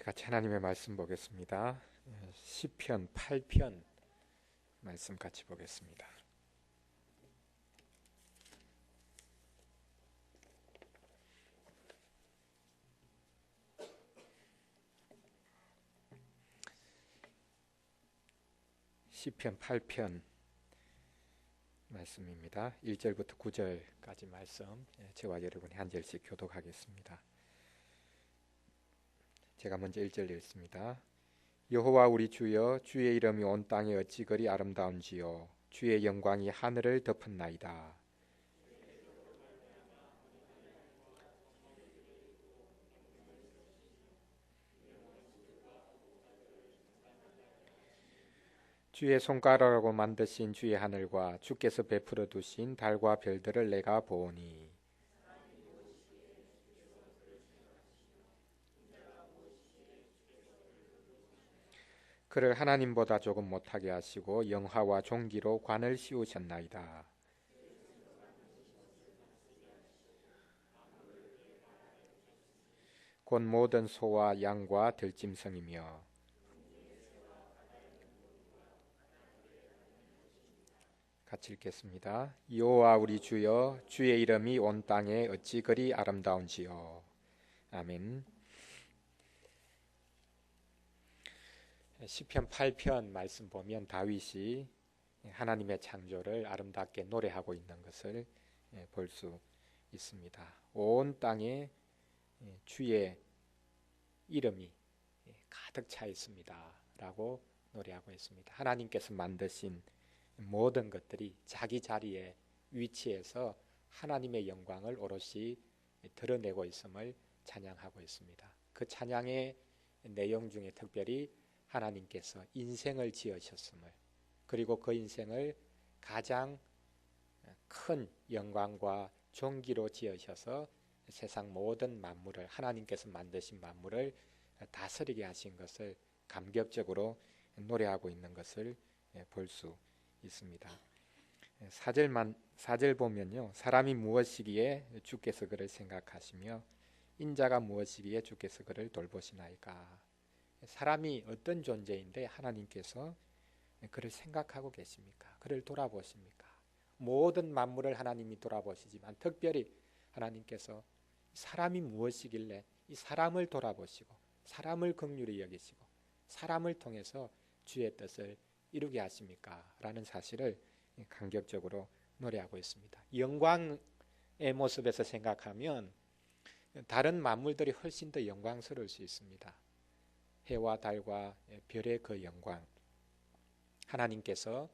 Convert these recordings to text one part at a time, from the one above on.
같이 하나님의 말씀 보겠습니다. 시편 8편 말씀 같이 보겠습니다. 시편 8편 말씀입니다. 1절부터 9절까지 말씀 저와 여러분이 한 절씩 교독하겠습니다. 제가 먼저 1절 읽습니다. 여호와 우리 주여, 주의 이름이 온 땅에 어찌 그리 아름다운지요. 주의 영광이 하늘을 덮었나이다. 주의 손가락으로 만드신 주의 하늘과 주께서 베풀어 두신 달과 별들을 내가 보오니 그를 하나님보다 조금 못하게 하시고 영화와 종기로 관을 씌우셨나이다. 곧 모든 소와 양과 들짐승이며 같이 읽겠습니다. 여호와 우리 주여, 주의 이름이 온 땅에 어찌 그리 아름다운지요. 아멘. 시편 8편 말씀 보면 다윗이 하나님의 창조를 아름답게 노래하고 있는 것을 볼 수 있습니다. 온 땅에 주의 이름이 가득 차 있습니다 라고 노래하고 있습니다. 하나님께서 만드신 모든 것들이 자기 자리에 위치해서 하나님의 영광을 오롯이 드러내고 있음을 찬양하고 있습니다. 그 찬양의 내용 중에 특별히 하나님께서 인생을 지으셨음을, 그리고 그 인생을 가장 큰 영광과 존귀로 지으셔서 세상 모든 만물을, 하나님께서 만드신 만물을 다스리게 하신 것을 감격적으로 노래하고 있는 것을 볼 수 있습니다. 4절 보면요, 사람이 무엇이기에 주께서 그를 생각하시며 인자가 무엇이기에 주께서 그를 돌보시나이까. 사람이 어떤 존재인데 하나님께서 그를 생각하고 계십니까? 그를 돌아보십니까? 모든 만물을 하나님이 돌아보시지만 특별히 하나님께서 사람이 무엇이길래 이 사람을 돌아보시고 사람을 긍휼히 여기시고 사람을 통해서 주의 뜻을 이루게 하십니까? 라는 사실을 감격적으로 노래하고 있습니다. 영광의 모습에서 생각하면 다른 만물들이 훨씬 더 영광스러울 수 있습니다. 해와 달과 별의 그 영광, 하나님께서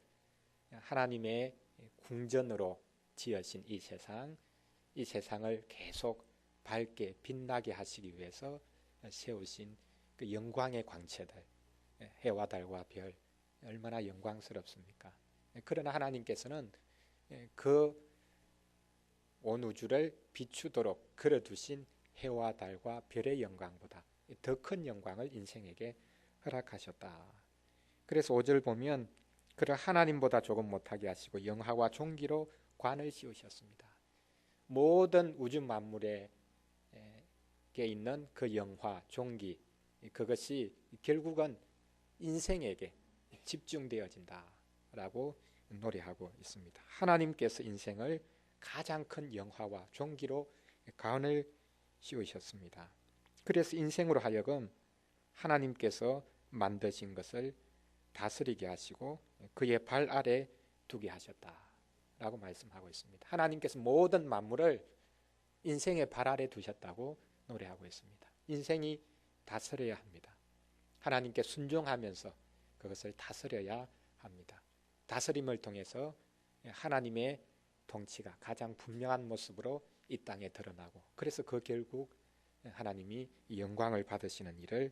하나님의 궁전으로 지으신 이 세상을 계속 밝게 빛나게 하시기 위해서 세우신 그 영광의 광채들, 해와 달과 별, 얼마나 영광스럽습니까? 그러나 하나님께서는 그 온 우주를 비추도록 그려두신 해와 달과 별의 영광보다 더 큰 영광을 인생에게 허락하셨다. 그래서 5절 보면 그를 하나님보다 조금 못하게 하시고 영화와 종기로 관을 씌우셨습니다. 모든 우주 만물에 있는 그 영화, 종기, 그것이 결국은 인생에게 집중되어진다라고 노래하고 있습니다. 하나님께서 인생을 가장 큰 영화와 종기로 관을 씌우셨습니다. 그래서 인생으로 하여금 하나님께서 만드신 것을 다스리게 하시고 그의 발 아래 두게 하셨다라고 말씀하고 있습니다. 하나님께서 모든 만물을 인생의 발 아래 두셨다고 노래하고 있습니다. 인생이 다스려야 합니다. 하나님께 순종하면서 그것을 다스려야 합니다. 다스림을 통해서 하나님의 통치가 가장 분명한 모습으로 이 땅에 드러나고, 그래서 그 결국 하나님이 영광을 받으시는 일을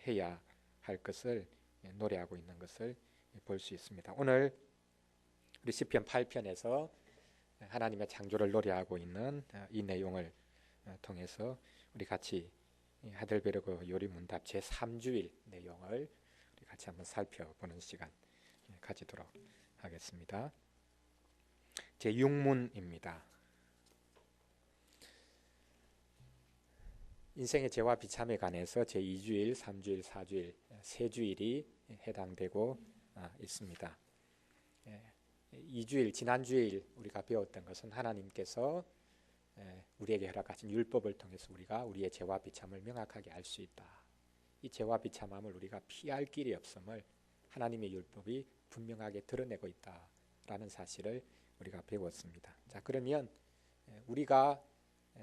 해야 할 것을 노래하고 있는 것을 볼 수 있습니다. 오늘 우리 시편 8편에서 하나님의 창조를 노래하고 있는 이 내용을 통해서 우리 같이 하델베르그 요리문답 제3주일 내용을 우리 같이 한번 살펴보는 시간 가지도록 하겠습니다. 제6문입니다. 인생의 죄와 비참에 관해서 제2주일, 3주일, 4주일, 3주일이 해당되고 있습니다. 2주일, 지난주일 우리가 배웠던 것은 하나님께서 우리에게 허락하신 율법을 통해서 우리가 우리의 죄와 비참을 명확하게 알 수 있다. 이 죄와 비참함을 우리가 피할 길이 없음을 하나님의 율법이 분명하게 드러내고 있다라는 사실을 우리가 배웠습니다. 자, 그러면 우리가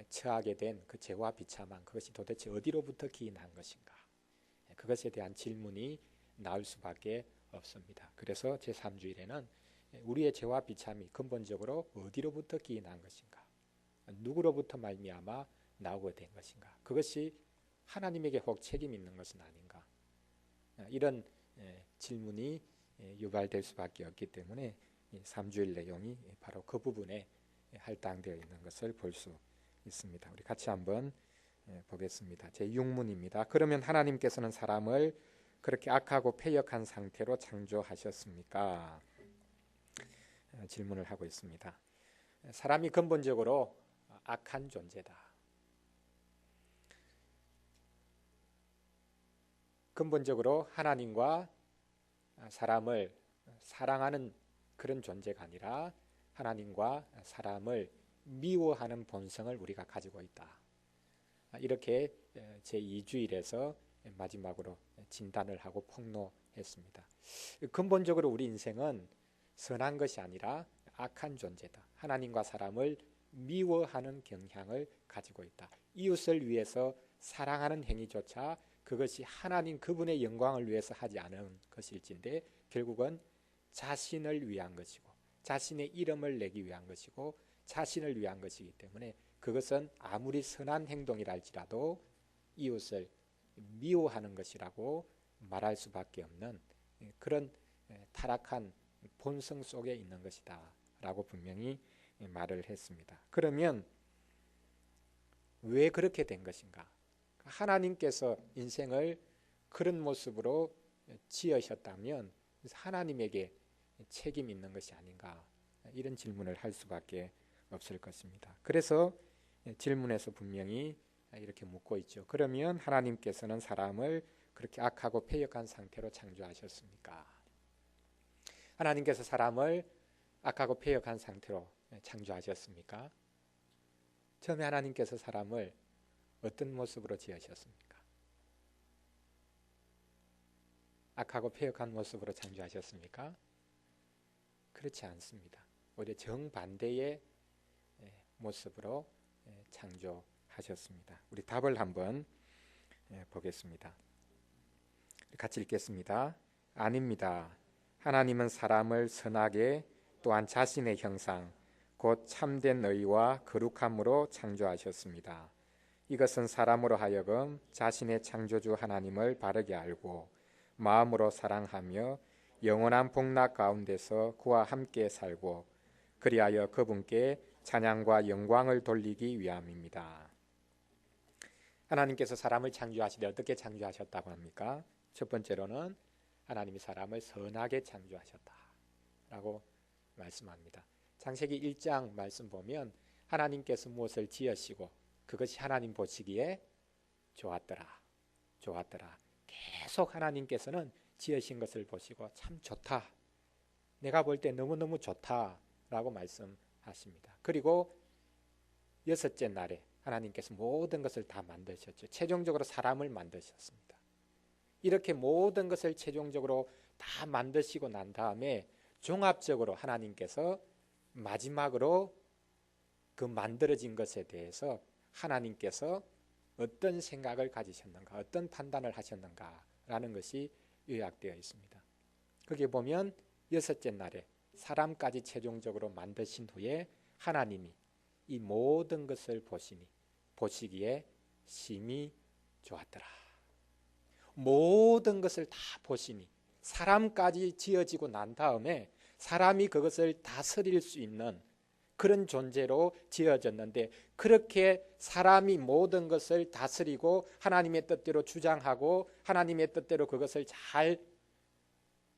처하게 된 그 죄와 비참함, 그것이 도대체 어디로부터 기인한 것인가? 그것에 대한 질문이 나올 수밖에 없습니다. 그래서 제3주일에는 우리의 죄와 비참이 근본적으로 어디로부터 기인한 것인가? 누구로부터 말미암아 나오게 된 것인가? 그것이 하나님에게 혹 책임 있는 것은 아닌가? 이런 질문이 유발될 수밖에 없기 때문에 3주일 내용이 바로 그 부분에 할당되어 있는 것을 볼 수 있습니다. 우리 같이 한번 보겠습니다. 제6문입니다. 그러면 하나님께서는 사람을 그렇게 악하고 패역한 상태로 창조하셨습니까? 질문을 하고 있습니다. 사람이 근본적으로 악한 존재다. 근본적으로 하나님과 사람을 사랑하는 그런 존재가 아니라 하나님과 사람을 미워하는 본성을 우리가 가지고 있다. 이렇게 제2주일에서 마지막으로 진단을 하고 폭로했습니다. 근본적으로 우리 인생은 선한 것이 아니라 악한 존재다. 하나님과 사람을 미워하는 경향을 가지고 있다. 이웃을 위해서 사랑하는 행위조차 그것이 하나님 그분의 영광을 위해서 하지 않은 것일진데 결국은 자신을 위한 것이고 자신의 이름을 내기 위한 것이고 자신을 위한 것이기 때문에 그것은 아무리 선한 행동이라 할지라도 이웃을 미워하는 것이라고 말할 수밖에 없는 그런 타락한 본성 속에 있는 것이다 라고 분명히 말을 했습니다. 그러면 왜 그렇게 된 것인가? 하나님께서 인생을 그런 모습으로 지으셨다면 하나님에게 책임 있는 것이 아닌가? 이런 질문을 할 수밖에 없을 것입니다. 그래서 질문에서 분명히 이렇게 묻고 있죠. 그러면 하나님께서는 사람을 그렇게 악하고 패역한 상태로 창조하셨습니까? 하나님께서 사람을 악하고 패역한 상태로 창조하셨습니까? 처음에 하나님께서 사람을 어떤 모습으로 지으셨습니까? 악하고 패역한 모습으로 창조하셨습니까? 그렇지 않습니다. 오히려 정반대의 모습으로 창조하셨습니다. 우리 답을 한번 보겠습니다. 같이 읽겠습니다. 아닙니다. 하나님은 사람을 선하게 또한 자신의 형상 곧 참된 의와 거룩함으로 창조하셨습니다. 이것은 사람으로 하여금 자신의 창조주 하나님을 바르게 알고 마음으로 사랑하며 영원한 복락 가운데서 그와 함께 살고 그리하여 그분께 찬양과 영광을 돌리기 위함입니다. 하나님께서 사람을 창조하시되 어떻게 창조하셨다고 합니까? 첫 번째로는 하나님이 사람을 선하게 창조하셨다라고 말씀합니다. 창세기 1장 말씀 보면 하나님께서 무엇을 지으시고 그것이 하나님 보시기에 좋았더라. 계속 하나님께서는 지으신 것을 보시고 참 좋다. 내가 볼 때 너무너무 좋다라고 말씀하십니다. 그리고 6째 날에 하나님께서 모든 것을 다 만드셨죠. 최종적으로 사람을 만드셨습니다. 이렇게 모든 것을 최종적으로 다 만드시고 난 다음에 종합적으로 하나님께서 마지막으로 그 만들어진 것에 대해서 하나님께서 어떤 생각을 가지셨는가, 어떤 판단을 하셨는가라는 것이 요약되어 있습니다. 거기에 보면 6째 날에 사람까지 최종적으로 만드신 후에 하나님이 이 모든 것을 보시기에 심히 좋았더라. 모든 것을 다 보시니 사람까지 지어지고 난 다음에 사람이 그것을 다스릴 수 있는 그런 존재로 지어졌는데 그렇게 사람이 모든 것을 다스리고 하나님의 뜻대로 주장하고 하나님의 뜻대로 그것을 잘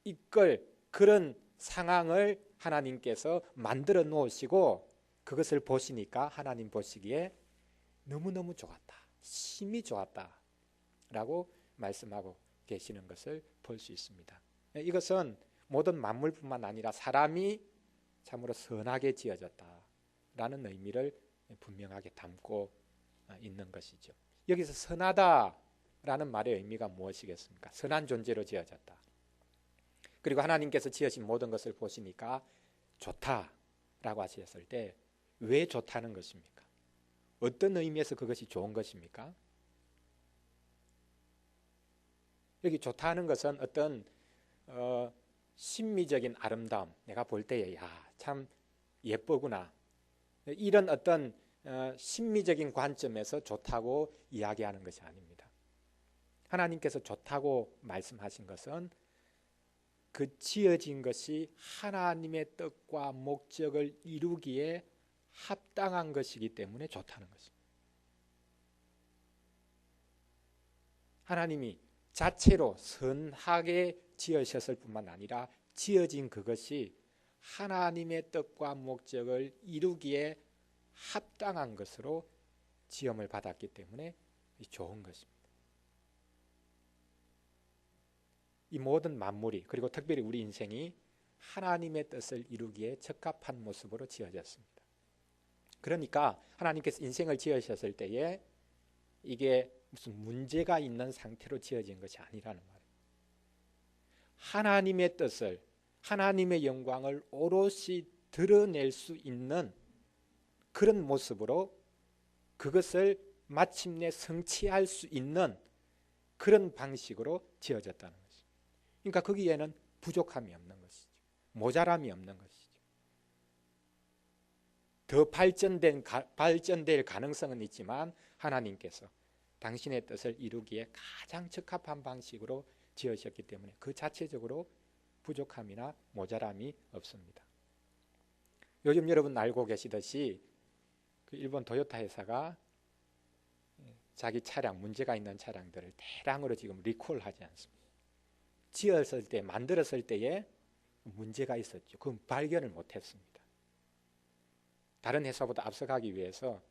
이끌 그런 상황을 하나님께서 만들어 놓으시고 그것을 보시니까 하나님 보시기에 너무너무 좋았다. 심히 좋았다라고 말씀하고 계시는 것을 볼 수 있습니다. 이것은 모든 만물뿐만 아니라 사람이 참으로 선하게 지어졌다라는 의미를 분명하게 담고 있는 것이죠. 여기서 선하다라는 말의 의미가 무엇이겠습니까? 선한 존재로 지어졌다. 그리고 하나님께서 지으신 모든 것을 보시니까 좋다라고 하셨을 때 왜 좋다는 것입니까? 어떤 의미에서 그것이 좋은 것입니까? 여기 좋다는 것은 어떤 심미적인 아름다움, 내가 볼 때에 참 예쁘구나, 이런 어떤 심미적인 관점에서 좋다고 이야기하는 것이 아닙니다. 하나님께서 좋다고 말씀하신 것은 그 지어진 것이 하나님의 뜻과 목적을 이루기에 합당한 것이기 때문에 좋다는 것입니다. 하나님이 자체로 선하게 지으셨을 뿐만 아니라 지어진 그것이 하나님의 뜻과 목적을 이루기에 합당한 것으로 지음을 받았기 때문에 좋은 것입니다. 이 모든 만물이, 그리고 특별히 우리 인생이 하나님의 뜻을 이루기에 적합한 모습으로 지어졌습니다. 그러니까 하나님께서 인생을 지으셨을 때에 이게 무슨 문제가 있는 상태로 지어진 것이 아니라는 말이에요. 하나님의 뜻을, 하나님의 영광을 오롯이 드러낼 수 있는 그런 모습으로 그것을 마침내 성취할 수 있는 그런 방식으로 지어졌다는 것이죠. 그러니까 거기에는 부족함이 없는 것이죠. 모자람이 없는 것이죠. 더 발전될 가능성은 있지만 하나님께서 당신의 뜻을 이루기에 가장 적합한 방식으로 지으셨기 때문에 그 자체적으로 부족함이나 모자람이 없습니다. 요즘 여러분 알고 계시듯이 그 일본 토요타 회사가 자기 차량, 문제가 있는 차량들을 대량으로 지금 리콜하지 않습니다. 지었을 때, 만들었을 때에 문제가 있었죠. 그건 발견을 못했습니다. 다른 회사보다 앞서가기 위해서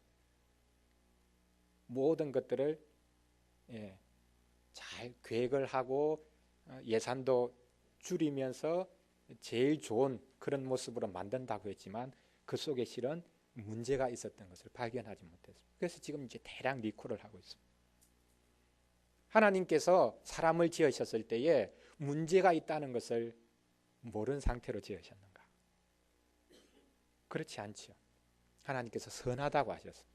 모든 것들을 잘 계획을 하고 예산도 줄이면서 제일 좋은 그런 모습으로 만든다고 했지만 그 속에 실은 문제가 있었던 것을 발견하지 못했습니다. 그래서 지금 이제 대량 리콜을 하고 있습니다. 하나님께서 사람을 지으셨을 때에 문제가 있다는 것을 모르는 상태로 지으셨는가? 그렇지 않지요. 하나님께서 선하다고 하셨습니다.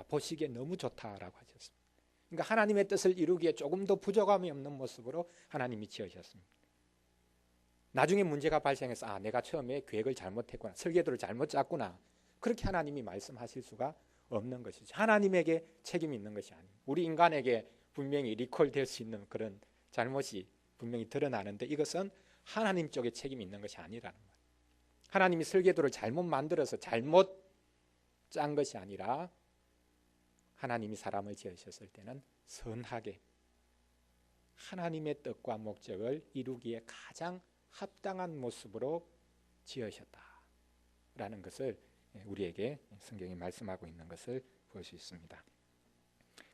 보시기에 너무 좋다라고 하셨습니다. 그러니까 하나님의 뜻을 이루기에 조금 더 부족함이 없는 모습으로 하나님이 지으셨습니다. 나중에 문제가 발생해서 내가 처음에 계획을 잘못했구나, 설계도를 잘못 짰구나, 그렇게 하나님이 말씀하실 수가 없는 것이죠. 하나님에게 책임이 있는 것이 아닙니다. 우리 인간에게 분명히 리콜될 수 있는 그런 잘못이 분명히 드러나는데 이것은 하나님 쪽에 책임이 있는 것이 아니라는 거예요. 하나님이 설계도를 잘못 만들어서 잘못 짠 것이 아니라 하나님이 사람을 지으셨을 때는 선하게 하나님의 뜻과 목적을 이루기에 가장 합당한 모습으로 지으셨다라는 것을 우리에게 성경이 말씀하고 있는 것을 볼 수 있습니다.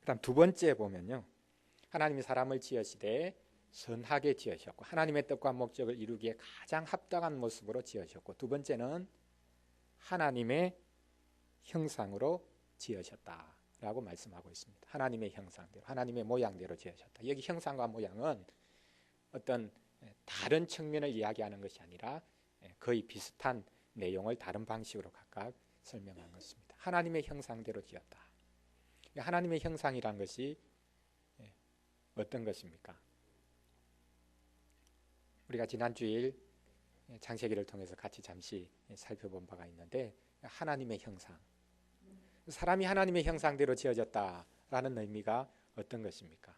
그다음 두 번째 보면요, 하나님이 사람을 지으시되 선하게 지으셨고 하나님의 뜻과 목적을 이루기에 가장 합당한 모습으로 지으셨고, 두 번째는 하나님의 형상으로 지으셨다라고 말씀하고 있습니다. 하나님의 형상대로, 하나님의 모양대로 지으셨다. 여기 형상과 모양은 어떤 다른 측면을 이야기하는 것이 아니라 거의 비슷한 내용을 다른 방식으로 각각 설명한 것입니다. 하나님의 형상대로 지었다. 하나님의 형상이란 것이 어떤 것입니까? 우리가 지난 주일 창세기를 통해서 같이 잠시 살펴본 바가 있는데, 하나님의 형상, 사람이 하나님의 형상대로 지어졌다라는 의미가 어떤 것입니까?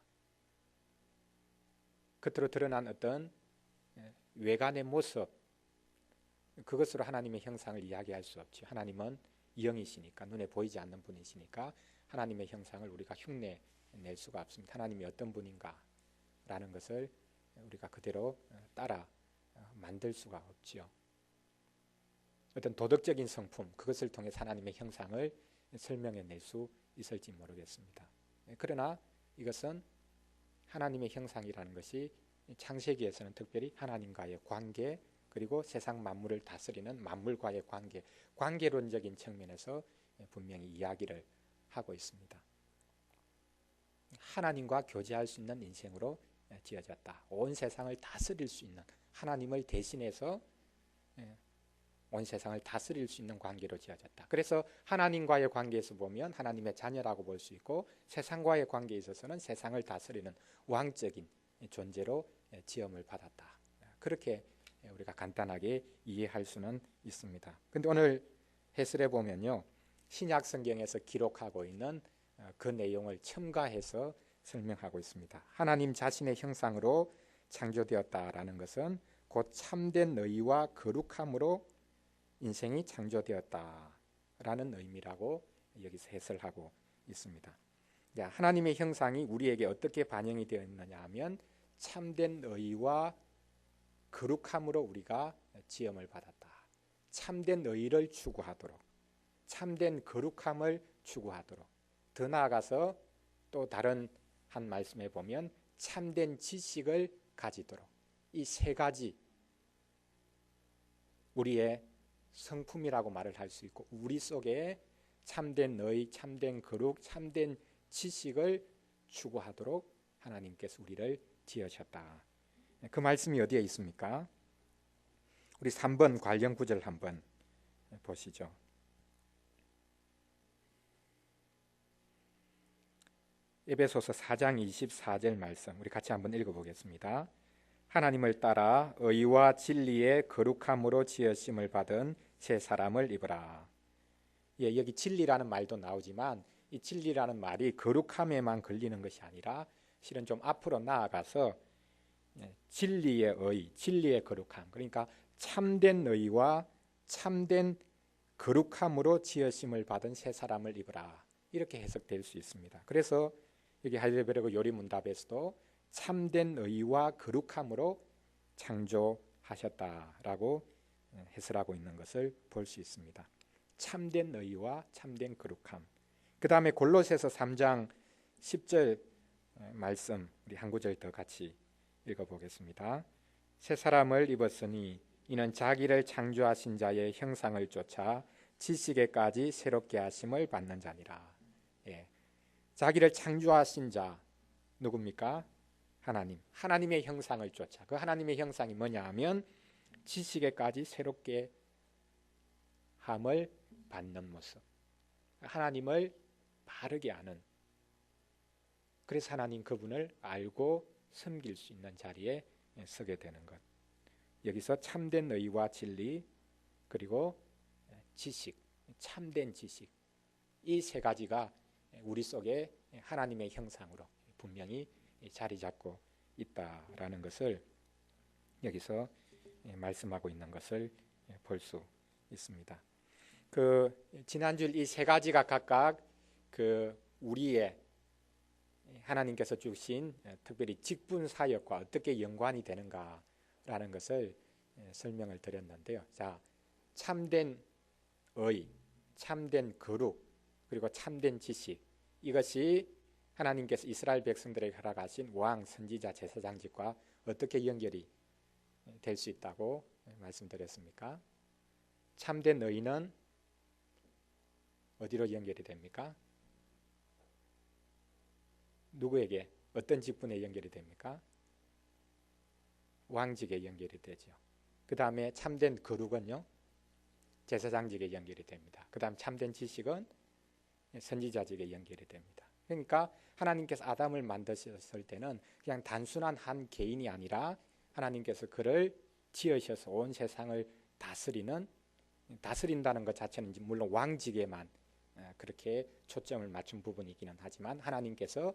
겉으로 드러난 어떤 외관의 모습, 그것으로 하나님의 형상을 이야기할 수 없죠. 하나님은 영이시니까, 눈에 보이지 않는 분이시니까 하나님의 형상을 우리가 흉내낼 수가 없습니다. 하나님이 어떤 분인가 라는 것을 우리가 그대로 따라 만들 수가 없지요. 어떤 도덕적인 성품, 그것을 통해 하나님의 형상을 설명해낼 수 있을지 모르겠습니다. 그러나 이것은 하나님의 형상이라는 것이 창세기에서는 특별히 하나님과의 관계, 그리고 세상 만물을 다스리는 만물과의 관계, 관계론적인 측면에서 분명히 이야기를 하고 있습니다. 하나님과 교제할 수 있는 인생으로 지어졌다. 온 세상을 다스릴 수 있는, 하나님을 대신해서 온 세상을 다스릴 수 있는 관계로 지어졌다. 그래서 하나님과의 관계에서 보면 하나님의 자녀라고 볼 수 있고, 세상과의 관계에 있어서는 세상을 다스리는 왕적인 존재로 지음을 받았다. 그렇게 우리가 간단하게 이해할 수는 있습니다. 근데 오늘 해설해 보면요, 신약 성경에서 기록하고 있는 그 내용을 첨가해서 설명하고 있습니다. 하나님 자신의 형상으로 창조되었다라는 것은 곧 참된 의와 거룩함으로 인생이 창조되었다라는 의미라고 여기서 해설하고 있습니다. 하나님의 형상이 우리에게 어떻게 반영이 되어 있느냐 하면, 참된 의와 거룩함으로 우리가 지음을 받았다. 참된 의를 추구하도록, 참된 거룩함을 추구하도록, 더 나아가서 또 다른 한 말씀에 보면 참된 지식을 가지도록, 이 세 가지 우리의 성품이라고 말을 할 수 있고, 우리 속에 참된 의, 참된 거룩, 참된 지식을 추구하도록 하나님께서 우리를 지으셨다. 그 말씀이 어디에 있습니까? 우리 3번 관련 구절 한번 보시죠. 에베소서 4장 24절 말씀, 우리 같이 한번 읽어보겠습니다. 하나님을 따라 의와 진리의 거룩함으로 지으심을 받은 새 사람을 입으라. 여기 진리라는 말도 나오지만, 이 진리라는 말이 거룩함에만 걸리는 것이 아니라 실은 좀 앞으로 나아가서 진리의 의, 진리의 거룩함, 그러니까 참된 의와 참된 거룩함으로 지으심을 받은 새 사람을 입으라, 이렇게 해석될 수 있습니다. 그래서 여기 하이델베르그 요리문답에서도 참된 의와 거룩함으로 창조하셨다라고 해설하고 있는 것을 볼 수 있습니다. 참된 의와 참된 거룩함. 그 다음에 골로새서 3장 10절 말씀, 우리 한 구절 더 같이 읽어보겠습니다. 새 사람을 입었으니 이는 자기를 창조하신 자의 형상을 쫓아 지식에까지 새롭게 하심을 받는 자니라. 자기를 창조하신 자 누굽니까? 하나님. 하나님의 형상을 쫓아. 그 하나님의 형상이 뭐냐 하면 지식에까지 새롭게 함을 받는 모습. 하나님을 바르게 아는, 그래서 하나님 그분을 알고 섬길 수 있는 자리에 서게 되는 것. 여기서 참된 의와 진리, 그리고 지식, 참된 지식, 이 세 가지가 우리 속에 하나님의 형상으로 분명히 자리 잡고 있다라는 것을 여기서 말씀하고 있는 것을 볼 수 있습니다. 지난주 이 세 가지가 각각 우리의 하나님께서 주신 특별히 직분 사역과 어떻게 연관이 되는가라는 것을 설명을 드렸는데요. 자, 참된 의, 참된 거룩, 그리고 참된 지식, 이것이 하나님께서 이스라엘 백성들에게 허락하신 왕, 선지자, 제사장직과 어떻게 연결이 될 수 있다고 말씀드렸습니까? 참된 의는 어디로 연결이 됩니까? 누구에게, 어떤 직분에 연결이 됩니까? 왕직에 연결이 되죠. 그 다음에 참된 거룩은요, 제사장직에 연결이 됩니다. 그 다음 참된 지식은 선지자직에 연결이 됩니다. 그러니까 하나님께서 아담을 만드셨을 때는 그냥 단순한 한 개인이 아니라 하나님께서 그를 지으셔서 온 세상을 다스린다는 것 자체는 물론 왕직에만 그렇게 초점을 맞춘 부분이기는 하지만, 하나님께서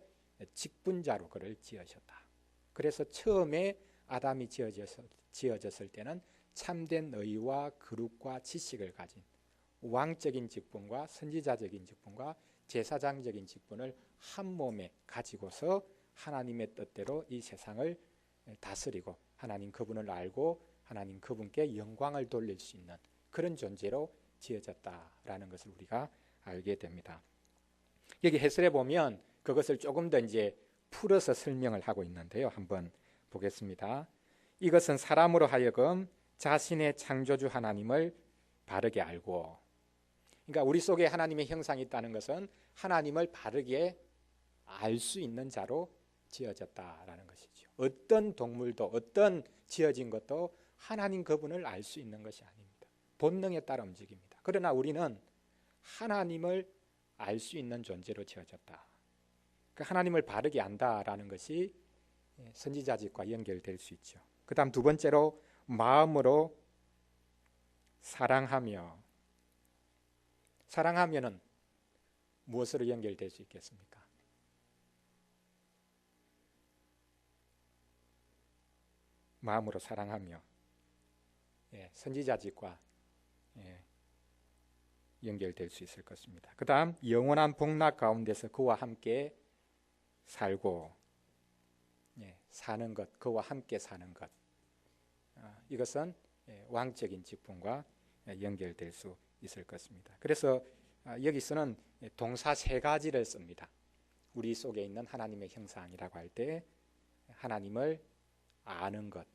직분자로 그를 지으셨다. 그래서 처음에 아담이 지어졌을 때는 참된 의와 거룩과 지식을 가진 왕적인 직분과 선지자적인 직분과 제사장적인 직분을 한 몸에 가지고서 하나님의 뜻대로 이 세상을 다스리고 하나님 그분을 알고 하나님 그분께 영광을 돌릴 수 있는 그런 존재로 지어졌다라는 것을 우리가 알게 됩니다. 여기 해설해 보면 그것을 조금 더 이제 풀어서 설명을 하고 있는데요. 한번 보겠습니다. 이것은 사람으로 하여금 자신의 창조주 하나님을 바르게 알고, 그러니까 우리 속에 하나님의 형상이 있다는 것은 하나님을 바르게 알 수 있는 자로 지어졌다라는 것이죠. 어떤 동물도 어떤 지어진 것도 하나님 그분을 알 수 있는 것이 아닙니다. 본능에 따라 움직입니다. 그러나 우리는 하나님을 알 수 있는 존재로 지어졌다. 그 하나님을 바르게 안다라는 것이 선지자직과 연결될 수 있죠. 그 다음 두 번째로 마음으로 사랑하며. 사랑하면은 무엇으로 연결될 수 있겠습니까? 마음으로 사랑하며, 선지자직과 연결될 수 있을 것입니다. 그 다음 영원한 복락 가운데서 그와 함께 살고, 사는 것, 그와 함께 사는 것, 이것은 왕적인 직분과 연결될 수 있을 것입니다. 그래서 여기서는 동사 세 가지를 씁니다. 우리 속에 있는 하나님의 형상이라고 할 때 하나님을 아는 것,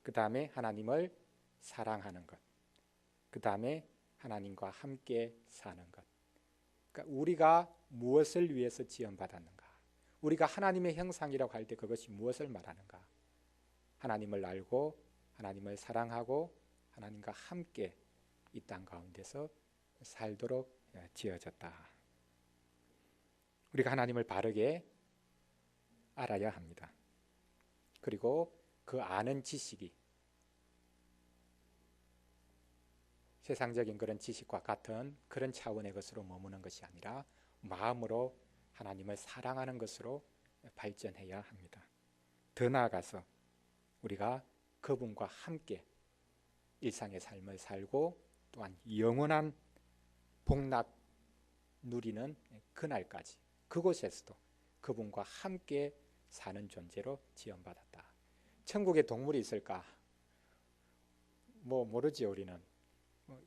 그 다음에 하나님을 사랑하는 것, 그 다음에 하나님과 함께 사는 것. 그러니까 우리가 무엇을 위해서 지원받았는가, 우리가 하나님의 형상이라고 할 때 그것이 무엇을 말하는가. 하나님을 알고 하나님을 사랑하고 하나님과 함께 이 땅 가운데서 살도록 지어졌다. 우리가 하나님을 바르게 알아야 합니다. 그리고 그 아는 지식이 세상적인 그런 지식과 같은 그런 차원의 것으로 머무는 것이 아니라 마음으로 하나님을 사랑하는 것으로 발전해야 합니다. 더 나아가서 우리가 그분과 함께 일상의 삶을 살고 또한 영원한 복락 누리는 그날까지 그곳에서도 그분과 함께 사는 존재로 지원받았다. 천국에 동물이 있을까? 모르지. 우리는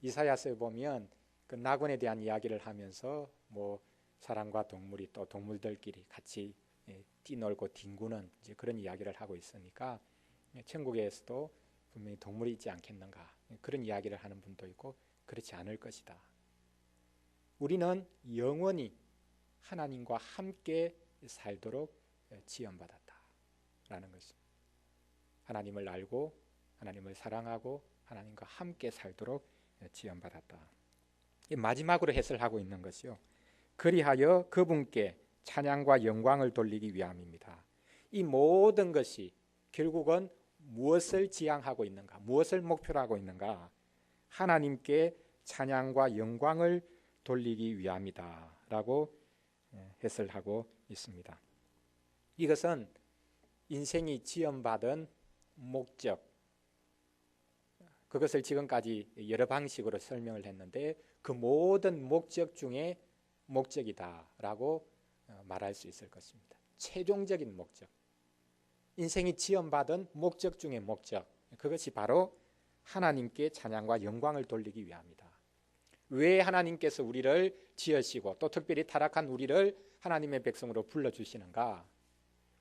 이사야서에 보면 그 낙원에 대한 이야기를 하면서 사람과 동물이 또 동물들끼리 같이 뛰놀고 뒹구는 이제 그런 이야기를 하고 있으니까 천국에서도 분명히 동물이 있지 않겠는가, 그런 이야기를 하는 분도 있고 그렇지 않을 것이다. 우리는 영원히 하나님과 함께 살도록 지원받았다라는 것입니다. 하나님을 알고 하나님을 사랑하고 하나님과 함께 살도록 지원받았다. 마지막으로 해설하고 있는 것이요, 그리하여 그분께 찬양과 영광을 돌리기 위함입니다. 이 모든 것이 결국은 무엇을 지향하고 있는가, 무엇을 목표로 하고 있는가? 하나님께 찬양과 영광을 돌리기 위함이다 라고 해설하고 있습니다. 이것은 인생이 지원받은 목적, 그것을 지금까지 여러 방식으로 설명을 했는데 그 모든 목적 중에 목적이다라고 말할 수 있을 것입니다. 최종적인 목적, 인생이 지원받은 목적 중의 목적, 그것이 바로 하나님께 찬양과 영광을 돌리기 위함이다. 왜 하나님께서 우리를 지으시고 또 특별히 타락한 우리를 하나님의 백성으로 불러주시는가?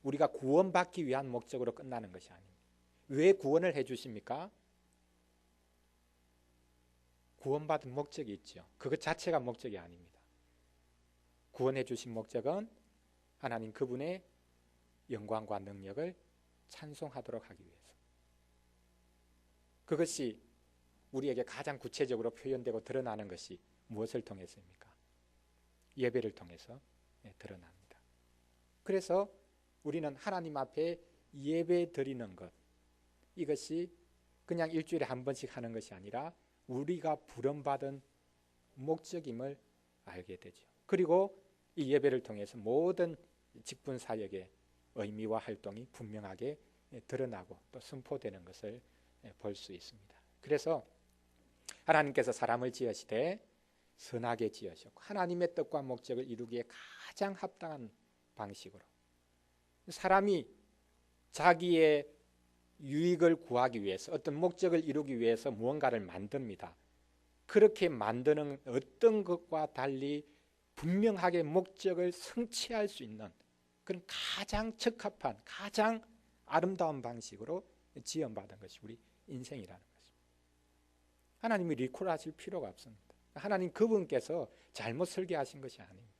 우리가 구원받기 위한 목적으로 끝나는 것이 아닙니다. 왜 구원을 해주십니까? 구원받은 목적이 있죠. 그것 자체가 목적이 아닙니다. 구원해 주신 목적은 하나님 그분의 영광과 능력을 찬송하도록 하기 위해서. 그것이 우리에게 가장 구체적으로 표현되고 드러나는 것이 무엇을 통해서입니까? 예배를 통해서 드러납니다. 그래서 우리는 하나님 앞에 예배 드리는 것, 이것이 그냥 일주일에 한 번씩 하는 것이 아니라 우리가 부름받은 목적임을 알게 되죠. 그리고 이 예배를 통해서 모든 직분 사역의 의미와 활동이 분명하게 드러나고 또 선포되는 것을 볼 수 있습니다. 그래서 하나님께서 사람을 지으시되 선하게 지으셨고 하나님의 뜻과 목적을 이루기에 가장 합당한 방식으로, 사람이 자기의 유익을 구하기 위해서 어떤 목적을 이루기 위해서 무언가를 만듭니다. 그렇게 만드는 어떤 것과 달리 분명하게 목적을 성취할 수 있는 그런 가장 적합한, 가장 아름다운 방식으로 지원받은 것이 우리 인생이라는 것입니다. 하나님이 리콜하실 필요가 없습니다. 하나님 그분께서 잘못 설계하신 것이 아닙니다.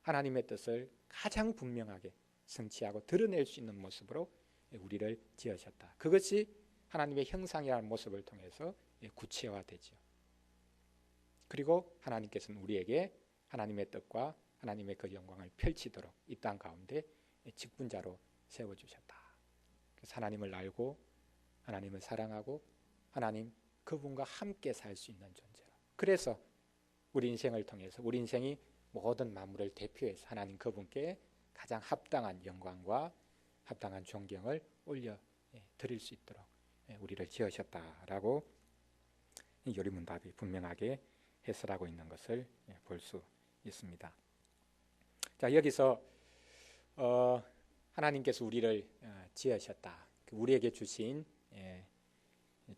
하나님의 뜻을 가장 분명하게 성취하고 드러낼 수 있는 모습으로 우리를 지으셨다. 그것이 하나님의 형상이라는 모습을 통해서 구체화되죠. 그리고 하나님께서는 우리에게 하나님의 뜻과 하나님의 그 영광을 펼치도록 이 땅 가운데 직분자로 세워주셨다. 그래서 하나님을 알고 하나님을 사랑하고 하나님 그분과 함께 살 수 있는 존재로. 그래서 우리 인생을 통해서 우리 인생이 모든 만물을 대표해서 하나님 그분께 가장 합당한 영광과 합당한 존경을 올려 드릴 수 있도록 우리를 지으셨다라고 요리문답이 분명하게 해설하고 있는 것을 볼 수 있습니다. 자, 여기서 하나님께서 우리를 지으셨다. 우리에게 주신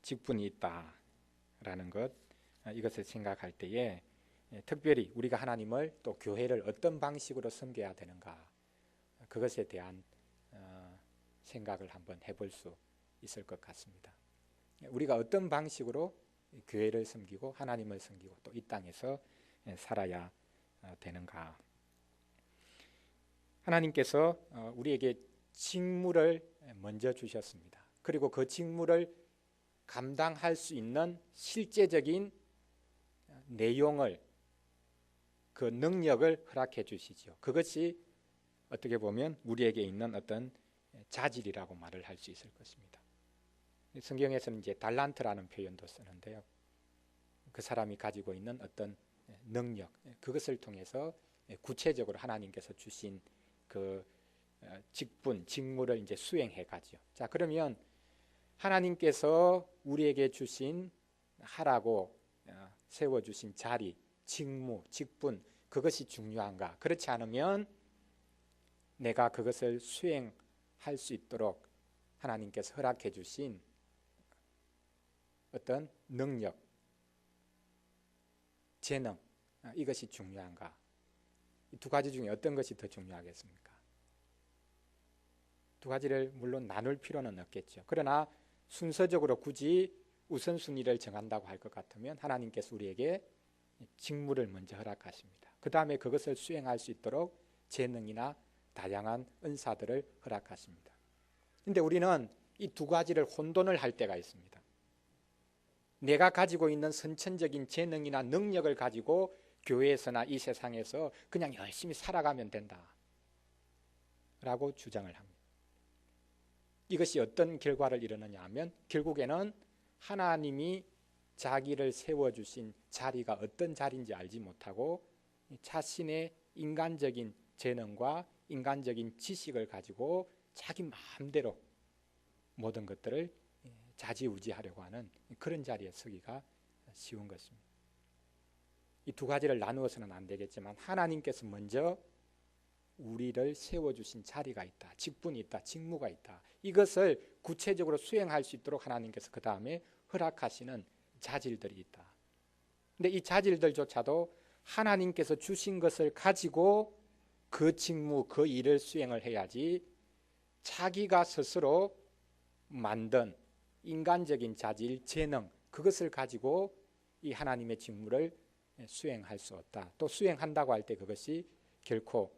직분이 있다라는 것, 이것을 생각할 때에 특별히 우리가 하나님을 또 교회를 어떤 방식으로 섬겨야 되는가, 그것에 대한 생각을 한번 해볼 수 있을 것 같습니다. 우리가 어떤 방식으로 교회를 섬기고 하나님을 섬기고 또 이 땅에서 살아야 되는가. 하나님께서 우리에게 직무를 먼저 주셨습니다. 그리고 그 직무를 감당할 수 있는 실제적인 내용을, 그 능력을 허락해 주시죠. 그것이 어떻게 보면 우리에게 있는 어떤 자질이라고 말을 할 수 있을 것입니다. 성경에서는 이제 달란트라는 표현도 쓰는데요. 그 사람이 가지고 있는 어떤 능력, 그것을 통해서 구체적으로 하나님께서 주신 그 직분, 직무를 이제 수행해 가죠. 자, 그러면 하나님께서 우리에게 주신 하라고 세워 주신 자리, 직무, 직분, 그것이 중요한가? 그렇지 않으면 내가 그것을 수행할 수 있도록 하나님께서 허락해 주신 어떤 능력, 재능, 이것이 중요한가? 이 두 가지 중에 어떤 것이 더 중요하겠습니까? 두 가지를 물론 나눌 필요는 없겠죠. 그러나 순서적으로 굳이 우선순위를 정한다고 할 것 같으면 하나님께서 우리에게 직무를 먼저 허락하십니다. 그 다음에 그것을 수행할 수 있도록 재능이나 다양한 은사들을 허락하십니다. 그런데 우리는 이 두 가지를 혼돈을 할 때가 있습니다. 내가 가지고 있는 선천적인 재능이나 능력을 가지고 교회에서나 이 세상에서 그냥 열심히 살아가면 된다 라고 주장을 합니다. 이것이 어떤 결과를 이루느냐 하면 결국에는 하나님이 자기를 세워주신 자리가 어떤 자리인지 알지 못하고 자신의 인간적인 재능과 인간적인 지식을 가지고 자기 마음대로 모든 것들을 좌지우지하려고 하는 그런 자리에 서기가 쉬운 것입니다. 이 두 가지를 나누어서는 안 되겠지만 하나님께서 먼저 우리를 세워주신 자리가 있다, 직분이 있다, 직무가 있다, 이것을 구체적으로 수행할 수 있도록 하나님께서 그 다음에 허락하시는 자질들이 있다. 근데 이 자질들조차도 하나님께서 주신 것을 가지고 그 직무, 그 일을 수행을 해야지 자기가 스스로 만든 인간적인 자질, 재능, 그것을 가지고 이 하나님의 직무를 수행할 수 없다. 또 수행한다고 할 때 그것이 결코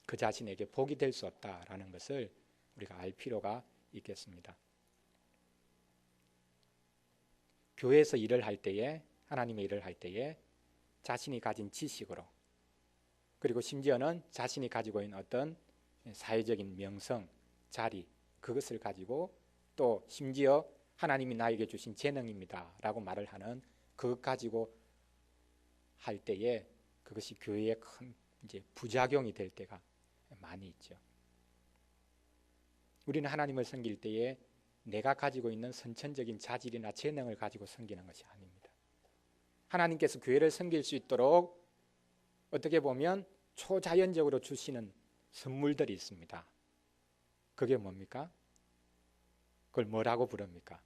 그 자신에게 복이 될 수 없다라는 것을 우리가 알 필요가 있겠습니다. 교회에서 일을 할 때에, 하나님의 일을 할 때에 자신이 가진 지식으로, 그리고 심지어는 자신이 가지고 있는 어떤 사회적인 명성, 자리, 그것을 가지고 또 심지어 하나님이 나에게 주신 재능입니다 라고 말을 하는 그것 가지고 할 때에 그것이 교회에 큰 이제 부작용이 될 때가 많이 있죠. 우리는 하나님을 섬길 때에 내가 가지고 있는 선천적인 자질이나 재능을 가지고 섬기는 것이 아닙니다. 하나님께서 교회를 섬길 수 있도록 어떻게 보면 초자연적으로 주시는 선물들이 있습니다. 그게 뭡니까? 그걸 뭐라고 부릅니까?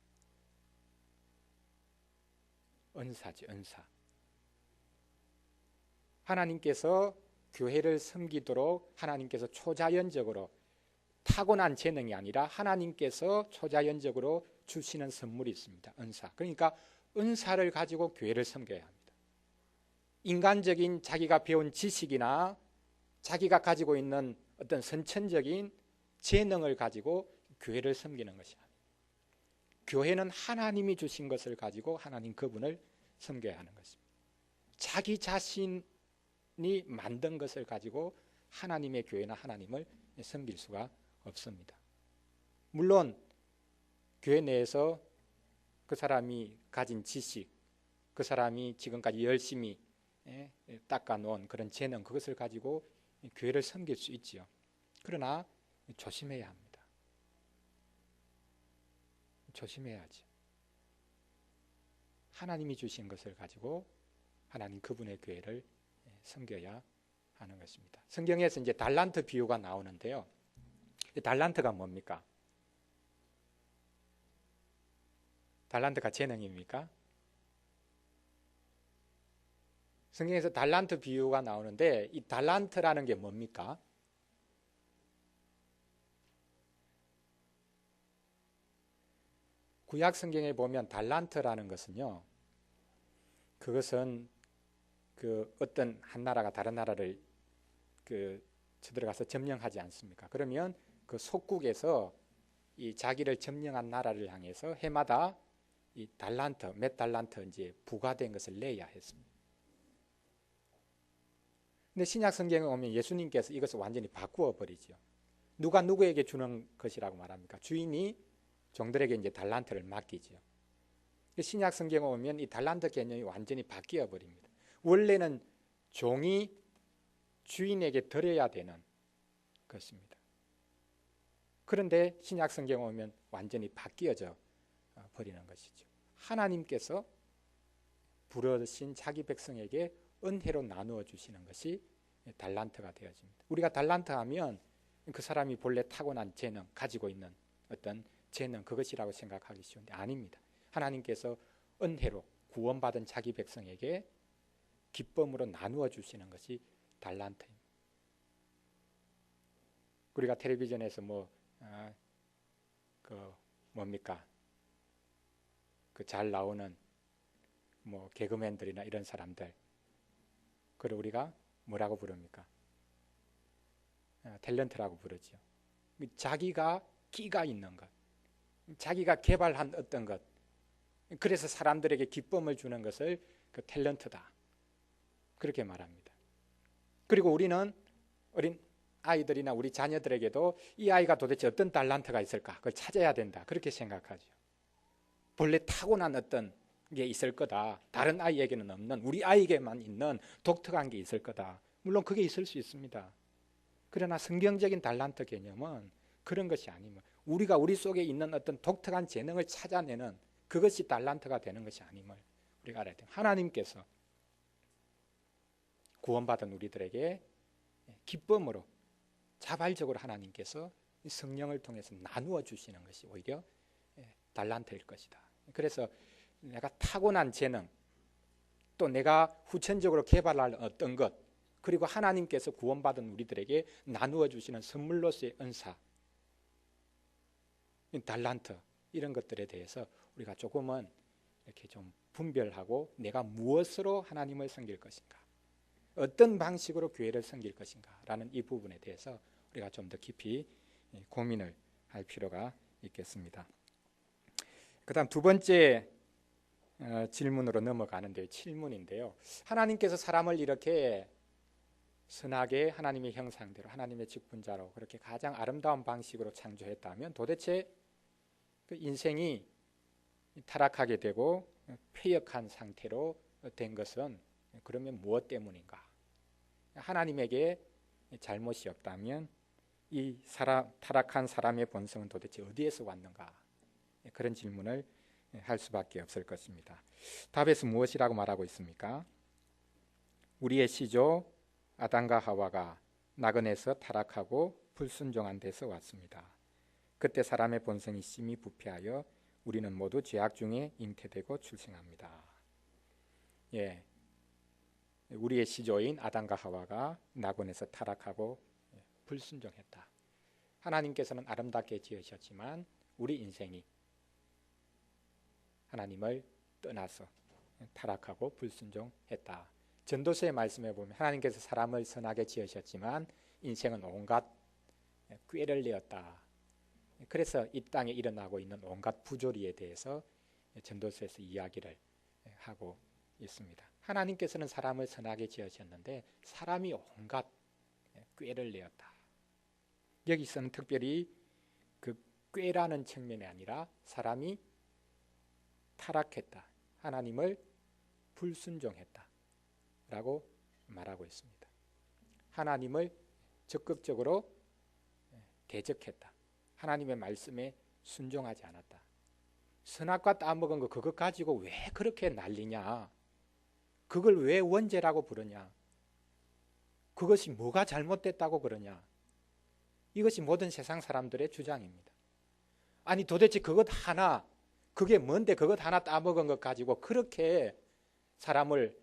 은사지, 은사. 하나님께서 교회를 섬기도록 하나님께서 초자연적으로 타고난 재능이 아니라 하나님께서 초자연적으로 주시는 선물이 있습니다. 은사. 그러니까 은사를 가지고 교회를 섬겨야 합니다. 인간적인 자기가 배운 지식이나 자기가 가지고 있는 어떤 선천적인 재능을 가지고 교회를 섬기는 것이 아니에요. 교회는 하나님이 주신 것을 가지고 하나님 그분을 섬겨야 하는 것입니다. 자기 자신이 만든 것을 가지고 하나님의 교회나 하나님을 섬길 수가 없습니다. 물론 교회 내에서 그 사람이 가진 지식, 그 사람이 지금까지 열심히 닦아놓은 그런 재능, 그것을 가지고 교회를 섬길 수 있지요. 그러나 조심해야 합니다. 조심해야지. 하나님이 주신 것을 가지고 하나님 그분의 교회를 섬겨야 하는 것입니다. 성경에서 이제 달란트 비유가 나오는데요. 달란트가 뭡니까? 달란트가 재능입니까? 성경에서 달란트 비유가 나오는데 이 달란트라는 게 뭡니까? 구약 성경에 보면 달란트라는 것은요, 그것은 그 어떤 한 나라가 다른 나라를 쳐들어가서 점령하지 않습니까? 그러면 그 속국에서 이 자기를 점령한 나라를 향해서 해마다 이 달란트, 몇 달란트 이제 부과된 것을 내야 했습니다. 근데 신약 성경에 오면 예수님께서 이것을 완전히 바꾸어 버리죠. 누가 누구에게 주는 것이라고 말합니까? 주인이 종들에게 이제 달란트를 맡기죠. 신약 성경에 오면 이 달란트 개념이 완전히 바뀌어 버립니다. 원래는 종이 주인에게 드려야 되는 것입니다. 그런데 신약 성경에 오면 완전히 바뀌어져 버리는 것이죠. 하나님께서 부르신 자기 백성에게 은혜로 나누어 주시는 것이 달란트가 되어집니다. 우리가 달란트 하면 그 사람이 본래 타고난 재능, 가지고 있는 어떤 재능, 그것이라고 생각하기 쉬운데 아닙니다. 하나님께서 은혜로 구원받은 자기 백성에게 기쁨으로 나누어 주시는 것이 달란트입니다. 우리가 텔레비전에서 뭡니까? 그 잘 나오는 개그맨들이나 이런 사람들, 그걸 우리가 뭐라고 부릅니까? 탤런트라고 부르죠. 자기가 끼가 있는 것, 자기가 개발한 어떤 것, 그래서 사람들에게 기쁨을 주는 것을 그 탤런트다, 그렇게 말합니다. 그리고 우리는 어린 아이들이나 우리 자녀들에게도 이 아이가 도대체 어떤 달란트가 있을까, 그걸 찾아야 된다, 그렇게 생각하죠. 본래 타고난 어떤 게 있을 거다, 다른 아이에게는 없는, 우리 아이에게만 있는 독특한 게 있을 거다. 물론 그게 있을 수 있습니다. 그러나 성경적인 달란트 개념은 그런 것이 아니면 우리가 우리 속에 있는 어떤 독특한 재능을 찾아내는 그것이 달란트가 되는 것이 아님을 우리가 알아야 돼요. 하나님께서 구원받은 우리들에게 기쁨으로 자발적으로 하나님께서 성령을 통해서 나누어 주시는 것이 오히려 달란트일 것이다. 그래서 내가 타고난 재능, 또 내가 후천적으로 개발할 어떤 것, 그리고 하나님께서 구원받은 우리들에게 나누어 주시는 선물로서의 은사, 달란트, 이런 것들에 대해서 우리가 조금은 이렇게 좀 분별하고 내가 무엇으로 하나님을 섬길 것인가, 어떤 방식으로 교회를 섬길 것인가 라는 이 부분에 대해서 우리가 좀 더 깊이 고민을 할 필요가 있겠습니다. 그 다음 두 번째 질문으로 넘어가는데요. 7문인데요. 하나님께서 사람을 이렇게 선하게 하나님의 형상대로, 하나님의 직분자로 그렇게 가장 아름다운 방식으로 창조했다면 도대체 그 인생이 타락하게 되고 패역한 상태로 된 것은 그러면 무엇 때문인가? 하나님에게 잘못이 없다면 이 타락한 사람의 본성은 도대체 어디에서 왔는가? 그런 질문을 할 수밖에 없을 것입니다. 답에서 무엇이라고 말하고 있습니까? 우리의 시조 아담과 하와가 나그네에서 타락하고 불순종한 데서 왔습니다. 그때 사람의 본성이 심히 부패하여 우리는 모두 죄악 중에 잉태되고 출생합니다. 우리의 시조인 아담과 하와가 낙원에서 타락하고 불순종했다. 하나님께서는 아름답게 지으셨지만 우리 인생이 하나님을 떠나서 타락하고 불순종했다. 전도서의 말씀에 보면 하나님께서 사람을 선하게 지으셨지만 인생은 온갖 꾀를 내었다. 그래서 이 땅에 일어나고 있는 온갖 부조리에 대해서 전도서에서 이야기를 하고 있습니다. 하나님께서는 사람을 선하게 지으셨는데 사람이 온갖 꾀를 내었다. 여기서는 특별히 그 꾀라는 측면이 아니라 사람이 타락했다. 하나님을 불순종했다. 라고 말하고 있습니다. 하나님을 적극적으로 대적했다. 하나님의 말씀에 순종하지 않았다. 선악과 따먹은 거 그것 가지고 왜 그렇게 난리냐? 그걸 왜 원죄라고 부르냐? 그것이 뭐가 잘못됐다고 그러냐? 이것이 모든 세상 사람들의 주장입니다. 아니 도대체 그것 하나, 그게 뭔데 그것 하나 따먹은 것 가지고 그렇게 사람을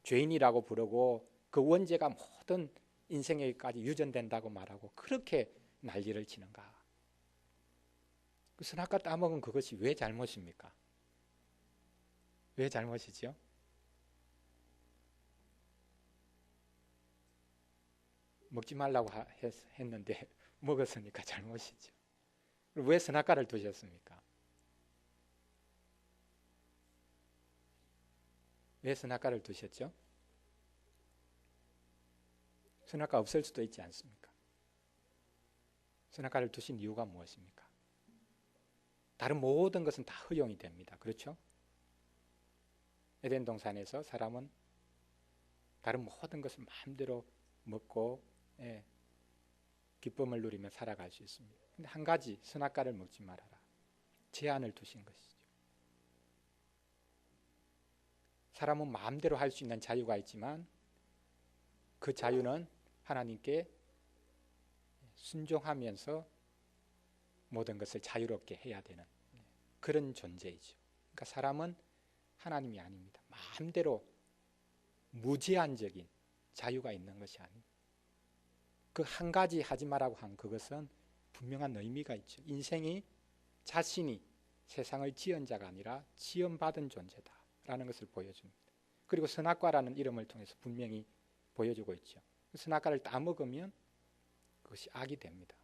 죄인이라고 부르고 그 원죄가 모든 인생에까지 유전된다고 말하고 그렇게 난리를 치는가? 그 선악과 따먹은 그것이 왜 잘못입니까? 왜 잘못이죠? 먹지 말라고 했는데 먹었으니까 잘못이죠. 왜 선악과를 두셨습니까? 왜 선악과를 두셨죠? 선악과 없을 수도 있지 않습니까? 선악과를 두신 이유가 무엇입니까? 다른 모든 것은 다 허용이 됩니다. 그렇죠? 에덴 동산에서 사람은 다른 모든 것을 마음대로 먹고 기쁨을 누리며 살아갈 수 있습니다. 근데 한 가지 선악과를 먹지 말아라. 제한을 두신 것이죠. 사람은 마음대로 할 수 있는 자유가 있지만 그 자유는 하나님께 순종하면서 모든 것을 자유롭게 해야 되는 그런 존재이죠. 그러니까 사람은 하나님이 아닙니다. 마음대로 무제한적인 자유가 있는 것이 아닙니다. 그 한 가지 하지 말라고 한 그것은 분명한 의미가 있죠. 인생이 자신이 세상을 지은 자가 아니라 지음받은 존재다라는 것을 보여줍니다. 그리고 선악과라는 이름을 통해서 분명히 보여주고 있죠. 선악과를 따먹으면 그것이 악이 됩니다.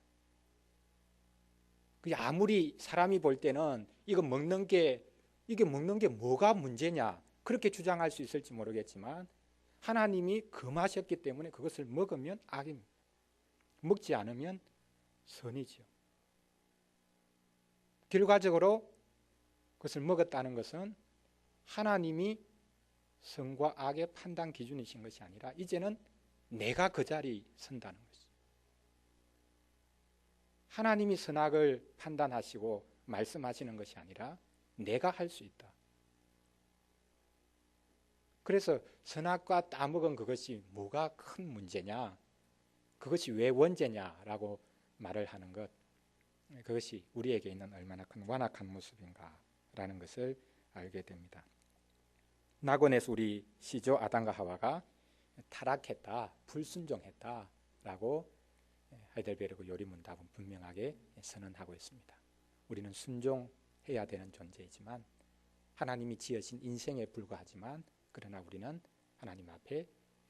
아무리 사람이 볼 때는 이게 먹는 게 뭐가 문제냐 그렇게 주장할 수 있을지 모르겠지만 하나님이 금하셨기 때문에 그것을 먹으면 악입니다. 먹지 않으면 선이죠. 결과적으로 그것을 먹었다는 것은 하나님이 선과 악의 판단 기준이신 것이 아니라 이제는 내가 그 자리에 선다는 것이죠. 하나님이 선악을 판단하시고 말씀하시는 것이 아니라 내가 할 수 있다. 그래서 선악과 따먹은 그것이 뭐가 큰 문제냐, 그것이 왜 원죄냐라고 말을 하는 것, 그것이 우리에게 있는 얼마나 큰 완악한 모습인가라는 것을 알게 됩니다. 낙원에서 우리 시조 아담과 하와가 타락했다, 불순종했다라고 하이델베르그 요리문답은 분명하게 선언하고 있습니다. 우리는 순종해야 되는 존재이지만 하나님이 지으신 인생에 불과하지만 그러나 우리는 하나님 앞에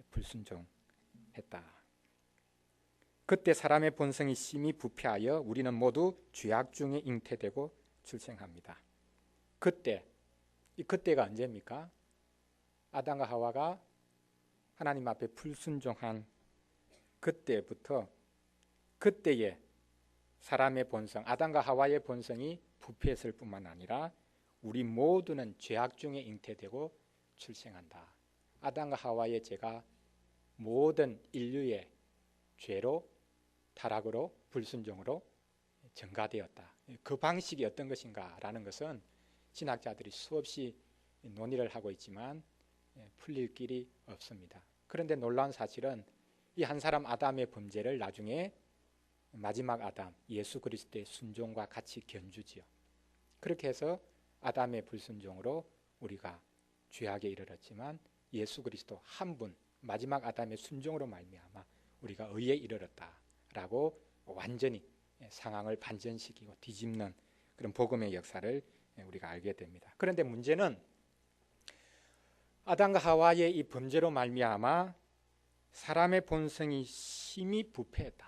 불순종했다. 그때 사람의 본성이 심히 부패하여 우리는 모두 죄악 중에 잉태되고 출생합니다. 이 그때가 언제입니까? 아담과 하와가 하나님 앞에 불순종한 그때부터 그때의 사람의 본성, 아담과 하와의 본성이 부패했을 뿐만 아니라 우리 모두는 죄악 중에 잉태되고 출생한다. 아담과 하와의 죄가 모든 인류의 죄로, 타락으로, 불순종으로 전가되었다. 그 방식이 어떤 것인가라는 것은 신학자들이 수없이 논의를 하고 있지만 풀릴 길이 없습니다. 그런데 놀라운 사실은 이 한 사람 아담의 범죄를 나중에 마지막 아담 예수 그리스도의 순종과 같이 견주지요. 그렇게 해서 아담의 불순종으로 우리가 죄악에 이르렀지만 예수 그리스도 한 분 마지막 아담의 순종으로 말미암아 우리가 의에 이르렀다라고 완전히 상황을 반전시키고 뒤집는 그런 복음의 역사를 우리가 알게 됩니다. 그런데 문제는 아담과 하와의 이 범죄로 말미암아 사람의 본성이 심히 부패했다.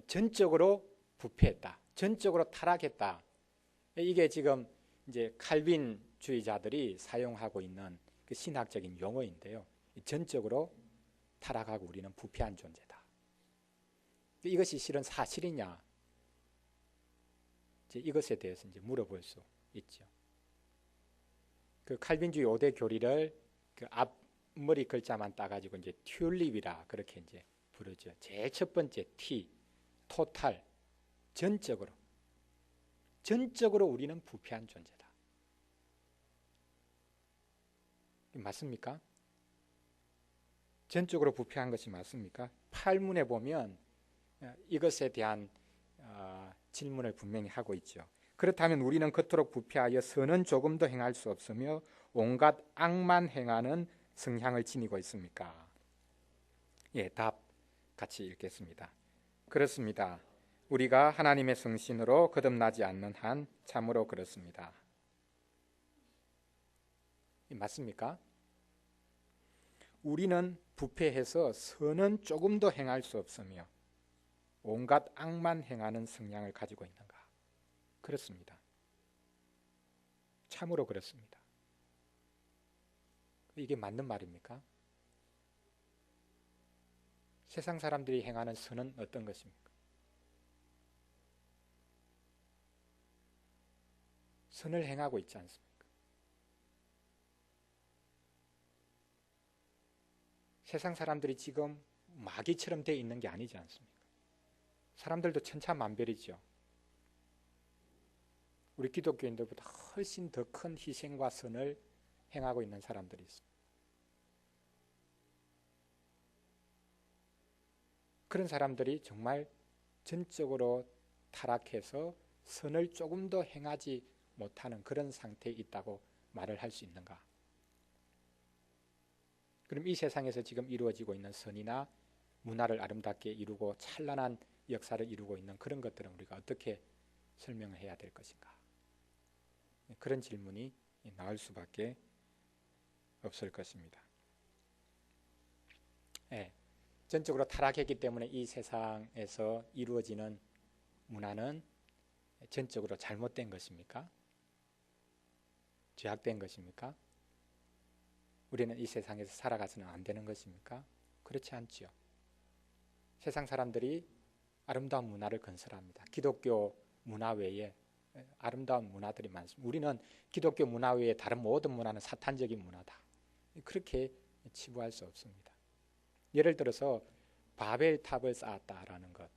전적으로 부패했다. 전적으로 타락했다. 이게 지금 이제 칼빈주의자들이 사용하고 있는 그 신학적인 용어인데요. 전적으로 타락하고 우리는 부패한 존재다. 이것이 실은 사실이냐? 이제 이것에 대해서 이제 물어볼 수 있죠. 그 칼빈주의 5대 교리를 그 앞머리 글자만 따가지고 이제 튤립이라 그렇게 이제 부르죠. 제일 첫 번째 T, 토탈, 전적으로 우리는 부패한 존재다. 맞습니까? 전적으로 부패한 것이 맞습니까? 8문에 보면 이것에 대한 질문을 분명히 하고 있죠. 그렇다면 우리는 그토록 부패하여 선은 조금도 행할 수 없으며 온갖 악만 행하는 성향을 지니고 있습니까? 예, 답 같이 읽겠습니다. 그렇습니다. 우리가 하나님의 성신으로 거듭나지 않는 한 참으로 그렇습니다. 맞습니까? 우리는 부패해서 선은 조금도 행할 수 없으며 온갖 악만 행하는 성향을 가지고 있는가? 그렇습니다. 참으로 그렇습니다. 이게 맞는 말입니까? 세상 사람들이 행하는 선은 어떤 것입니까? 선을 행하고 있지 않습니까? 세상 사람들이 지금 마귀처럼 되어 있는 게 아니지 않습니까? 사람들도 천차만별이죠. 우리 기독교인들보다 훨씬 더 큰 희생과 선을 행하고 있는 사람들이 있습니다. 그런 사람들이 정말 전적으로 타락해서 선을 조금 더 행하지 못하는 그런 상태에 있다고 말을 할 수 있는가? 그럼 이 세상에서 지금 이루어지고 있는 선이나 문화를 아름답게 이루고 찬란한 역사를 이루고 있는 그런 것들은 우리가 어떻게 설명을 해야 될 것인가? 그런 질문이 나올 수밖에 없을 것입니다. 네, 전적으로 타락했기 때문에 이 세상에서 이루어지는 문화는 전적으로 잘못된 것입니까? 죄악된 것입니까? 우리는 이 세상에서 살아가서는 안 되는 것입니까? 그렇지 않지요. 세상 사람들이 아름다운 문화를 건설합니다. 기독교 문화 외에 아름다운 문화들이 많습니다. 우리는 기독교 문화 외에 다른 모든 문화는 사탄적인 문화다. 그렇게 치부할 수 없습니다. 예를 들어서 바벨탑을 쌓았다라는 것.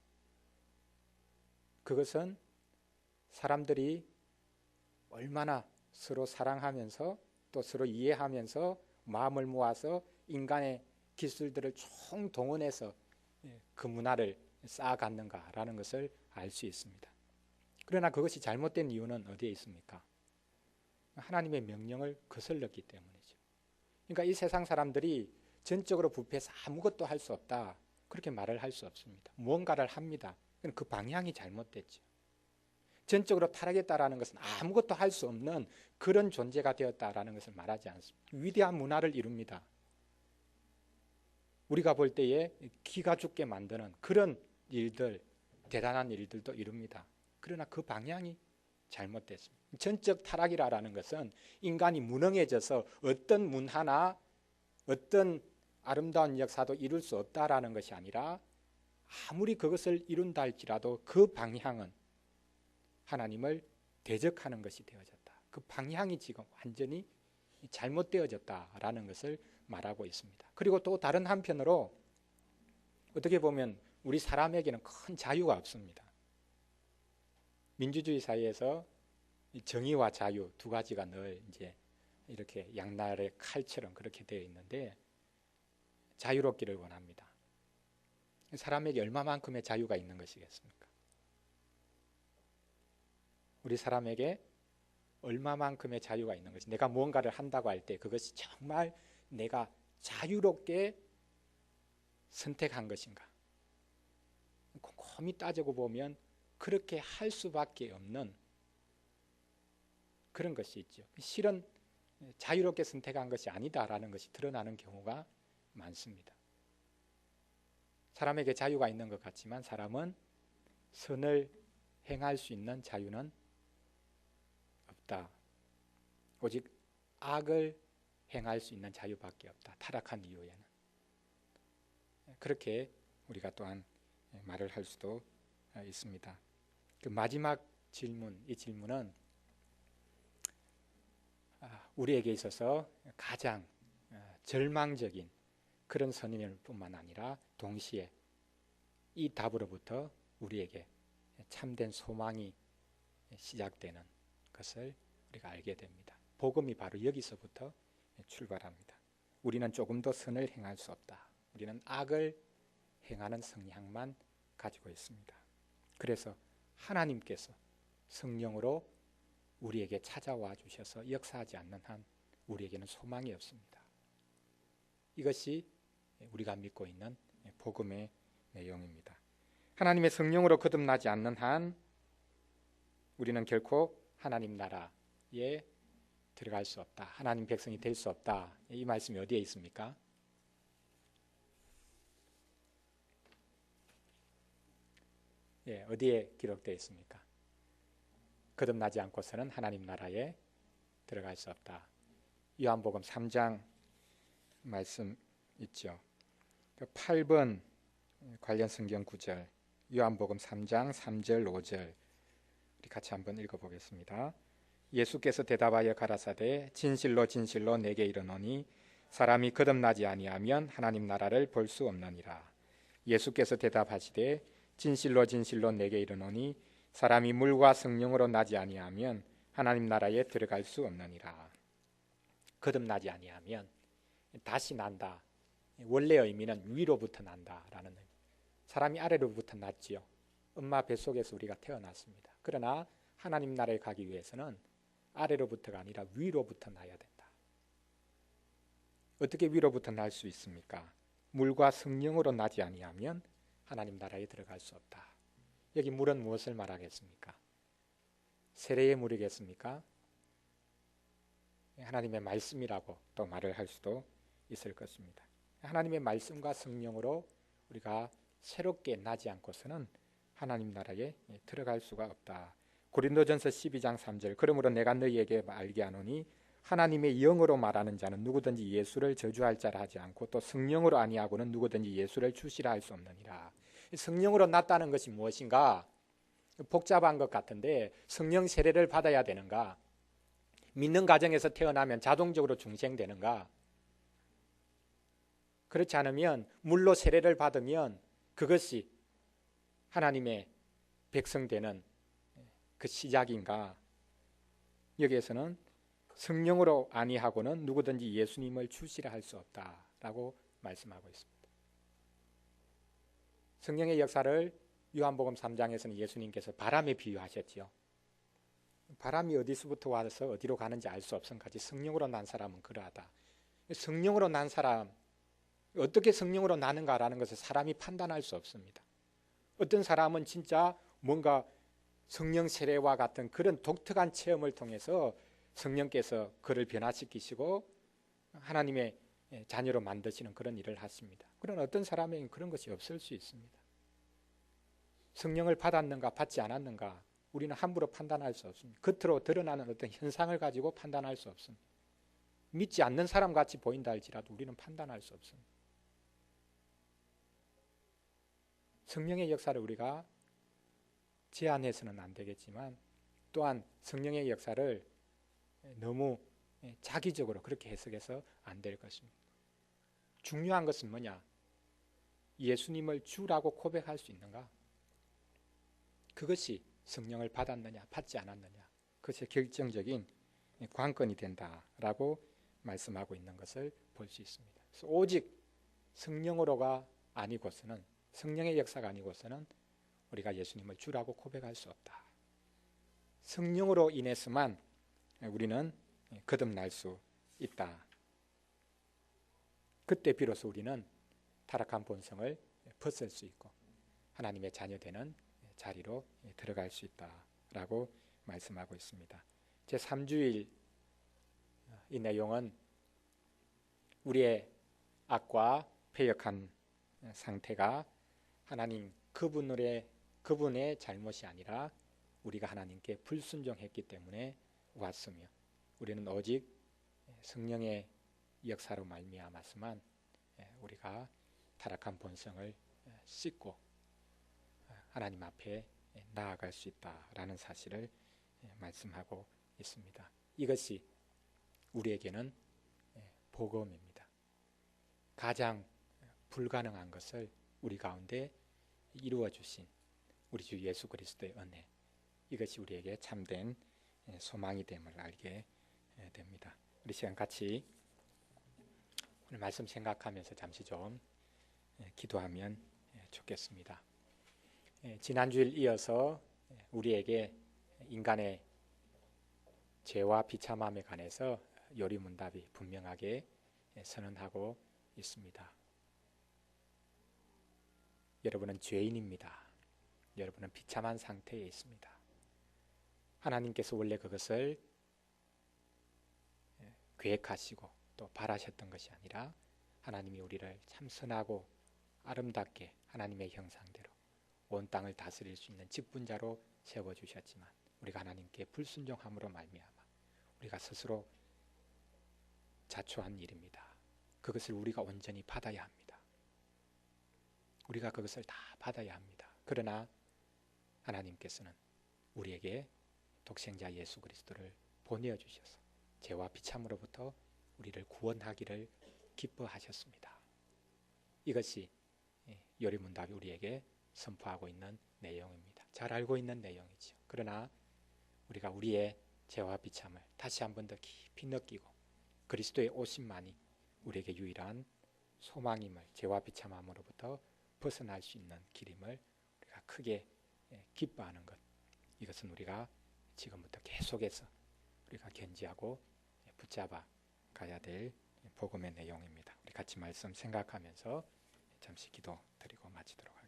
그것은 사람들이 얼마나 서로 사랑하면서 또 서로 이해하면서 마음을 모아서 인간의 기술들을 총동원해서 그 문화를 쌓아갔는가라는 것을 알 수 있습니다. 그러나 그것이 잘못된 이유는 어디에 있습니까? 하나님의 명령을 거슬렀기 때문이죠. 그러니까 이 세상 사람들이 전적으로 부패해서 아무것도 할 수 없다, 그렇게 말을 할 수 없습니다. 무언가를 합니다. 그 방향이 잘못됐죠. 전적으로 타락했다라는 것은 아무것도 할 수 없는 그런 존재가 되었다라는 것을 말하지 않습니다. 위대한 문화를 이룹니다. 우리가 볼 때에 기가 죽게 만드는 그런 일들, 대단한 일들도 이룹니다. 그러나 그 방향이 잘못됐습니다. 전적 타락이라는 것은 인간이 무능해져서 어떤 문화나 어떤 아름다운 역사도 이룰 수 없다라는 것이 아니라 아무리 그것을 이룬다 할지라도 그 방향은 하나님을 대적하는 것이 되어졌다. 그 방향이 지금 완전히 잘못되어졌다라는 것을 말하고 있습니다. 그리고 또 다른 한편으로 어떻게 보면 우리 사람에게는 큰 자유가 없습니다. 민주주의 사회에서 정의와 자유 두 가지가 늘 이제 이렇게 양날의 칼처럼 그렇게 되어 있는데 자유롭기를 원합니다. 사람에게 얼마만큼의 자유가 있는 것이겠습니까? 우리 사람에게 얼마만큼의 자유가 있는 것이, 내가 무언가를 한다고 할 때 그것이 정말 내가 자유롭게 선택한 것인가? 곰곰이 따지고 보면 그렇게 할 수밖에 없는 그런 것이 있죠. 실은 자유롭게 선택한 것이 아니다라는 것이 드러나는 경우가 많습니다. 사람에게 자유가 있는 것 같지만 사람은 선을 행할 수 있는 자유는 없다. 오직 악을 행할 수 있는 자유밖에 없다. 타락한 이후에는. 그렇게 우리가 또한 말을 할 수도 있습니다. 그 마지막 질문, 이 질문은 우리에게 있어서 가장 절망적인 그런 선언일 뿐만 아니라 동시에 이 답으로부터 우리에게 참된 소망이 시작되는 것을 우리가 알게 됩니다. 복음이 바로 여기서부터 출발합니다. 우리는 조금 더 선을 행할 수 없다. 우리는 악을 행하는 성향만 가지고 있습니다. 그래서 하나님께서 성령으로 우리에게 찾아와 주셔서 역사하지 않는 한 우리에게는 소망이 없습니다. 이것이 우리가 믿고 있는 복음의 내용입니다. 하나님의 성령으로 거듭나지 않는 한 우리는 결코 하나님 나라에 들어갈 수 없다. 하나님 백성이 될 수 없다. 이 말씀이 어디에 있습니까? 어디에 기록되어 있습니까? 거듭나지 않고서는 하나님 나라에 들어갈 수 없다. 요한복음 3장 말씀 있죠. 8번 관련 성경 구절 요한복음 3장 3절 5절 우리 같이 한번 읽어보겠습니다. 예수께서 대답하여 가라사대 진실로 진실로 내게 이르노니 사람이 거듭나지 아니하면 하나님 나라를 볼 수 없느니라. 예수께서 대답하시되 진실로 진실로 내게 이르노니 사람이 물과 성령으로 나지 아니하면 하나님 나라에 들어갈 수 없느니라. 거듭나지 아니하면 다시 난다. 원래 의미는 위로부터 난다라는 의미. 사람이 아래로부터 났지요. 엄마 뱃속에서 우리가 태어났습니다. 그러나 하나님 나라에 가기 위해서는 아래로부터가 아니라 위로부터 나야 된다. 어떻게 위로부터 날 수 있습니까? 물과 성령으로 나지 아니하면 하나님 나라에 들어갈 수 없다. 여기 물은 무엇을 말하겠습니까? 세례의 물이겠습니까? 하나님의 말씀이라고 또 말을 할 수도 있을 것입니다. 하나님의 말씀과 성령으로 우리가 새롭게 나지 않고서는 하나님 나라에 들어갈 수가 없다. 고린도전서 12장 3절 그러므로 내가 너희에게 알게 하노니 하나님의 영으로 말하는 자는 누구든지 예수를 저주할 자라 하지 않고 또 성령으로 아니하고는 누구든지 예수를 주시라 할 수 없느니라. 성령으로 났다는 것이 무엇인가? 복잡한 것 같은데 성령 세례를 받아야 되는가? 믿는 가정에서 태어나면 자동적으로 중생되는가? 그렇지 않으면 물로 세례를 받으면 그것이 하나님의 백성 되는 그 시작인가? 여기에서는 성령으로 아니하고는 누구든지 예수님을 주시라 할 수 없다라고 말씀하고 있습니다. 성령의 역사를 요한복음 3장에서는 예수님께서 바람에 비유하셨지요. 바람이 어디서부터 와서 어디로 가는지 알 수 없음까지 성령으로 난 사람은 그러하다. 성령으로 난 사람, 어떻게 성령으로 나는가라는 것을 사람이 판단할 수 없습니다. 어떤 사람은 진짜 뭔가 성령 세례와 같은 그런 독특한 체험을 통해서 성령께서 그를 변화시키시고 하나님의 자녀로 만드시는 그런 일을 하십니다. 그러나 어떤 사람에게는 그런 것이 없을 수 있습니다. 성령을 받았는가 받지 않았는가 우리는 함부로 판단할 수 없습니다. 겉으로 드러나는 어떤 현상을 가지고 판단할 수 없습니다. 믿지 않는 사람 같이 보인다 할지라도 우리는 판단할 수 없습니다. 성령의 역사를 우리가 제한해서는 안 되겠지만 또한 성령의 역사를 너무 자기적으로 그렇게 해석해서 안 될 것입니다. 중요한 것은 뭐냐? 예수님을 주라고 고백할 수 있는가? 그것이 성령을 받았느냐 받지 않았느냐 그것이 결정적인 관건이 된다라고 말씀하고 있는 것을 볼 수 있습니다. 그래서 오직 성령으로가 아니고서는 성령의 역사가 아니고서는 우리가 예수님을 주라고 고백할 수 없다. 성령으로 인해서만 우리는 거듭날 수 있다. 그때 비로소 우리는 타락한 본성을 벗을 수 있고 하나님의 자녀되는 자리로 들어갈 수 있다라고 말씀하고 있습니다. 제3주일 이 내용은 우리의 악과 패역한 상태가 하나님 그분의 잘못이 아니라 우리가 하나님께 불순종했기 때문에 왔으며 우리는 오직 성령의 역사로 말미암았지만 우리가 타락한 본성을 씻고 하나님 앞에 나아갈 수 있다라는 사실을 말씀하고 있습니다. 이것이 우리에게는 복음입니다. 가장 불가능한 것을 우리 가운데 이루어 주신 우리 주 예수 그리스도의 은혜, 이것이 우리에게 참된 소망이 됨을 알게 됩니다. 우리 시간 같이 오늘 말씀 생각하면서 잠시 좀 기도하면 좋겠습니다. 지난주일 이어서 우리에게 인간의 죄와 비참함에 관해서 요리문답이 분명하게 선언하고 있습니다. 여러분은 죄인입니다. 여러분은 비참한 상태에 있습니다. 하나님께서 원래 그것을 계획하시고 또 바라셨던 것이 아니라 하나님이 우리를 참 선하고 아름답게 하나님의 형상대로 온 땅을 다스릴 수 있는 직분자로 세워주셨지만 우리가 하나님께 불순종함으로 말미암아 우리가 스스로 자초한 일입니다. 그것을 우리가 온전히 받아야 합니다. 우리가 그것을 다 받아야 합니다. 그러나 하나님께서는 우리에게 독생자 예수 그리스도를 보내어 주셔서 죄와 비참으로부터 우리를 구원하기를 기뻐하셨습니다. 이것이 요리문답이 우리에게 선포하고 있는 내용입니다. 잘 알고 있는 내용이죠. 그러나 우리가 우리의 죄와 비참을 다시 한 번 더 깊이 느끼고 그리스도의 오심만이 우리에게 유일한 소망임을, 죄와 비참함으로부터 벗어날 수 있는 길임을 우리가 크게 기뻐하는 것, 이것은 우리가 지금부터 계속해서 우리가 견지하고 붙잡아 가야 될 복음의 내용입니다. 우리 같이 말씀 생각하면서 잠시 기도 드리고 마치도록 하겠습니다.